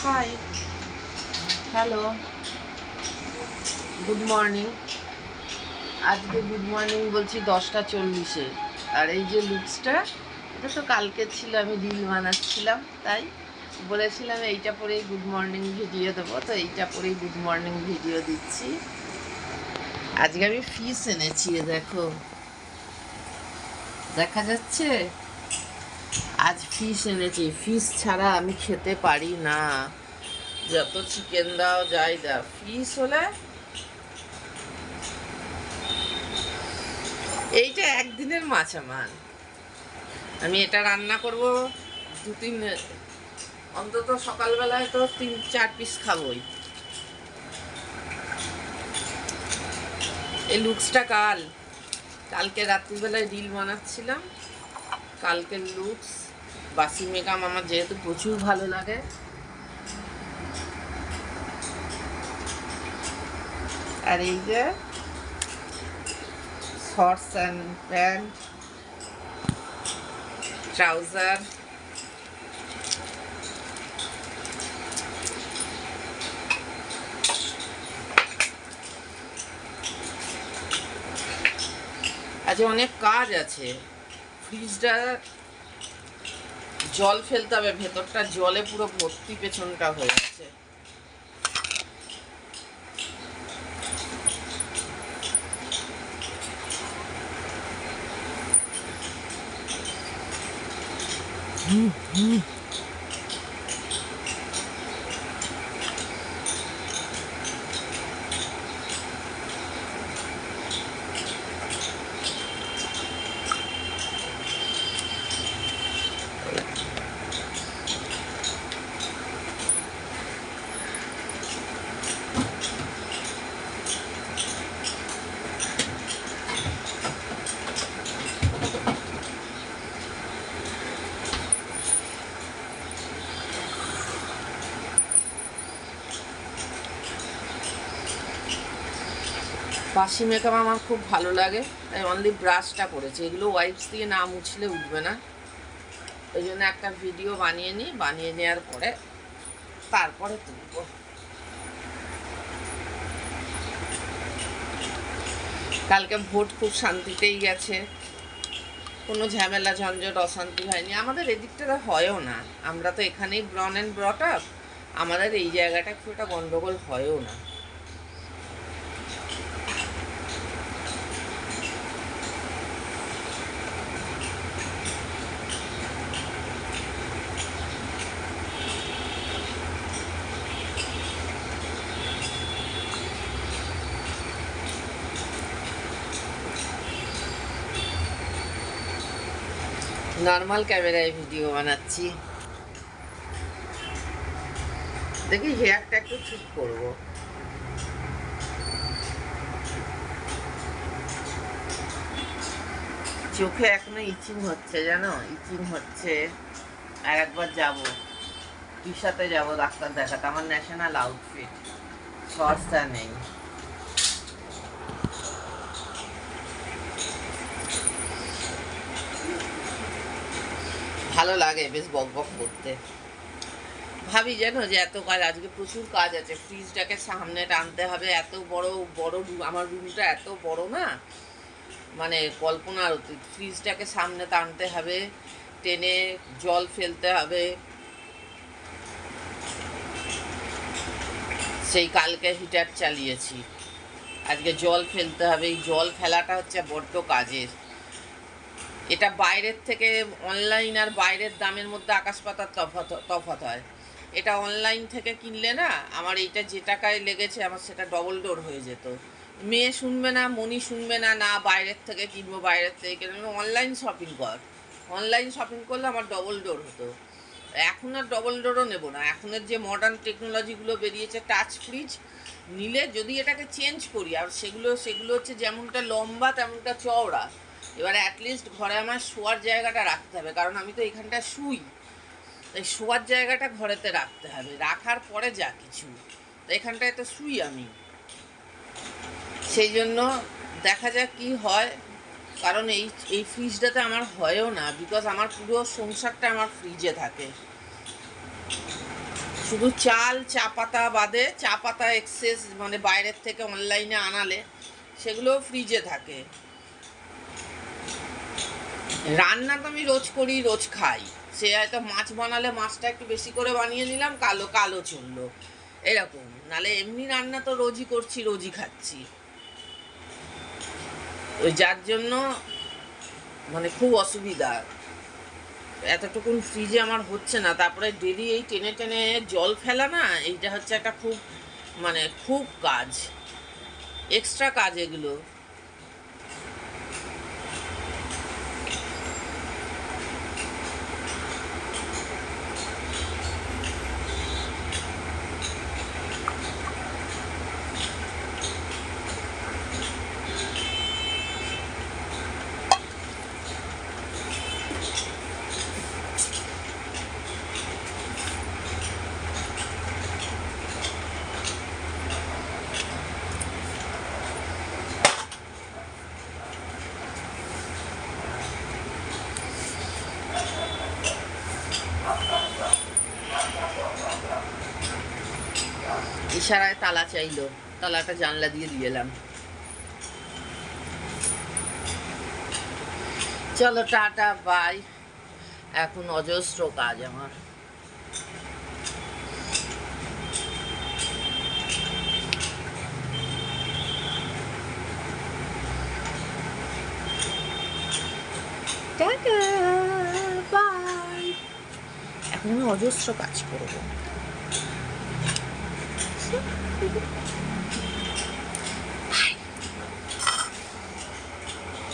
High, hello, good morning. আজকে good morning বলছি 10টা 40-এ। আর এই যে লুকসটা, এটা তো কালকে ছিল, আমি রিল বানাচ্ছিলাম, তাই বলেছিলাম এইটা পরেই গুড মর্নিং ভিডিও দেবো, তো এইটা পরেই গুড মর্নিং ভিডিও দিচ্ছি। আজকে আমি ফিশ এনেছি, দেখো দেখা যাচ্ছে। আজ ফিশ এনেছি, ফিশ ছাড়া আমি খেতে পারি না। যত চিকেন দাও যাই দাও, ফিশ হলে এইটা একদিনের মাছ আমার। আমি এটা রান্না করব 2-3, অন্তত সকালবেলায় তো 3-4 পিস খাবই। এই লুকসটা কালকে রাত্রিবেলায় রিল বানাচ্ছিলাম, কালকের লুকস। বাসি মেকআপ আমার যেহেতু প্রচুর ভালো লাগে, আর এই যে শর্টস অ্যান্ড প্যান্ট, ট্রাউজার, আজ অনেক কাজ আছে। ফ্রিজটা জল ফেলতে হবে, ভেতরটা জলে পুরো ভর্তি, পেছনটা হয়ে গেছে। বাসি মেকআপ আমার খুব ভালো লাগে, তাই অনলি ব্রাশটা করেছি। এগুলো ওয়াইপস দিয়ে না মুছলে উঠবে না, ওই জন্য একটা ভিডিও বানিয়ে নিই, বানিয়ে নেওয়ার পরে তারপরে তুলব। কালকে ভোট খুব শান্তিতেই গেছে, কোনো ঝামেলা ঝঞ্ঝট অশান্তি হয়নি। আমাদের এদিকটা হয়ও না, আমরা তো এখানেই ব্রন অ্যান্ড ব্রট আপ, আমাদের এই জায়গাটা খুব একটা গন্ডগোল হয়ও না। নর্মাল ক্যামেরায় ভিডিও বানাচ্ছি। দেখি হেয়ারটা একটু ঠিক করবো। চোখে এখনো ইচিং হচ্ছে, জানো, ইচিং হচ্ছে। আর একবার যাবো, সাথে যাবো ডাক্তার দেখাতে, আমার ন্যাশনাল আউটফিট, শর্টসটা নেই। ভালো লাগে বেশ বক বক করতে। ভাবি জানো যে এত কাজ, আজকে প্রচুর কাজ আছে। ফ্রিজটাকে সামনে টানতে হবে, এত বড় বড় আমার রুমটা এত বড় না, মানে কল্পনার অতীত। ফ্রিজটাকে সামনে টানতে হবে, টেনে জল ফেলতে হবে। সেই কালকে হিটার চালিয়েছি, আজকে জল ফেলতে হবে। এই জল ফেলাটা হচ্ছে বড্ড কাজের। এটা বাইরের থেকে, অনলাইন আর বাইরের দামের মধ্যে আকাশ পাতার তফাৎ হয়। এটা অনলাইন থেকে কিনলে না, আমার এইটা যে টাকায় লেগেছে আমার সেটা ডবল ডোর হয়ে যেত। মেয়ে শুনবে না, মনি শুনবে না, না বাইরের থেকে কিনবো, বাইরের থেকে কিনবো, অনলাইন শপিং কর। অনলাইন শপিং করলে আমার ডবল ডোর হতো। এখন আর ডবল ডোরও নেবো না। এখনের যে মডার্ন টেকনোলজিগুলো বেরিয়েছে, টাচ ফ্রিজ নিলে যদি এটাকে চেঞ্জ করি, আর সেগুলো হচ্ছে যেমনটা লম্বা তেমনটা চওড়া। এবারে অ্যাটলিস্ট ঘরে আমার শোয়ার জায়গাটা রাখতে হবে, কারণ আমি তো এখানটা শুই, তাই শোয়ার জায়গাটা ঘরেতে রাখতে হবে। রাখার পরে যা কিছু, তো এখানটায় তো শুই আমি, সেই জন্য দেখা যাক কি হয়। কারণ এই ফ্রিজটাতে আমার হয়ও না, বিকজ আমার পুরো সংসারটা আমার ফ্রিজে থাকে। শুধু চাল চা পাতা বাদে, চা পাতা এক্সেস মানে বাইরের থেকে অনলাইনে আনালে সেগুলো ফ্রিজে থাকে। রান্না তো আমি রোজ করি, রোজ খাই। সে হয়তো মাছ বানালে মাছটা একটু বেশি করে বানিয়ে নিলাম, কালো কালো চললো, এরকম। নালে এমনি রান্না তো রোজই করছি, রোজই খাচ্ছি। ওই যার জন্য মানে খুব অসুবিধা, এতটুকুন ফ্রিজে আমার হচ্ছে না। তারপরে ডেলি এই টেনে টেনে জল ফেলা না, এইটা হচ্ছে একটা খুব মানে খুব কাজ, এক্সট্রা কাজ এগুলো। ইশারায় তালা চাইলো, তালাটা জানলা দিয়ে দিয়ে এলাম। চলো টাটা বাই, এখন অজস্র কাজ আমার। টাটা বাই, এখন আমি অজস্র কাজ করবো।